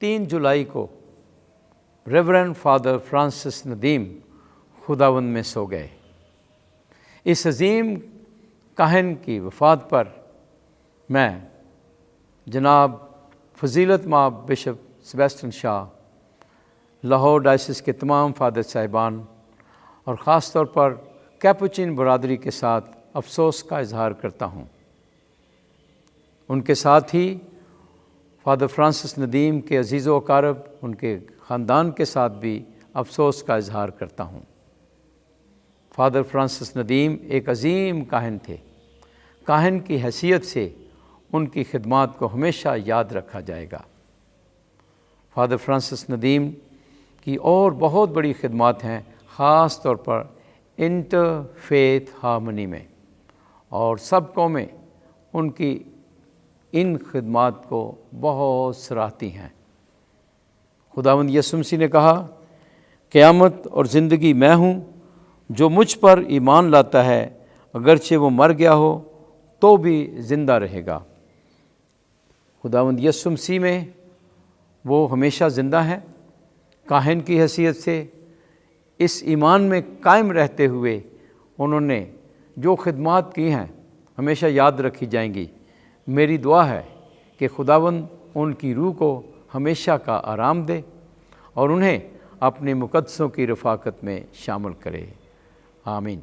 3 जुलाई को reverend father Francis Nadeem खुदावंद में सो गए। इस अजीम काहिन की वफ़ात पर मैं जनाब फजीलत माब bishop Sebastian Shah, Lahore diocese के तमाम फादर साहिबान और ख़ास तौर पर कैपुचिन बरादरी के साथ अफसोस का इजहार करता हूँ। उनके साथ ही फादर फ्रांसिस नदीम के अजीज़ व अकारब, उनके ख़ानदान के साथ भी अफसोस का इजहार करता हूँ। फादर फ्रांसिस नदीम एक अजीम काहिन थे। काहिन की हैसियत से उनकी खिदमत को हमेशा याद रखा जाएगा। फादर फ्रांसिस नदीम की और बहुत बड़ी खिदमत हैं, ख़ास तौर पर इंटरफेथ हार्मनी में, और सब कौमें उनकी इन खिदमत को बहुत सराहती हैं। खुदावंद यीशु मसीह ने कहा, क़यामत और ज़िंदगी मैं हूँ, जो मुझ पर ईमान लाता है अगरचे वो मर गया हो तो भी ज़िंदा रहेगा। खुदावंद यीशु मसीह में वो हमेशा ज़िंदा हैं। काहिन की हैसियत से इस ईमान में कायम रहते हुए उन्होंने जो खिदमत की हैं हमेशा याद रखी जाएंगी। मेरी दुआ है कि खुदावंद उनकी रूह को हमेशा का आराम दे और उन्हें अपने मुक़द्दसों की रफ़ाकत में शामिल करे। आमीन।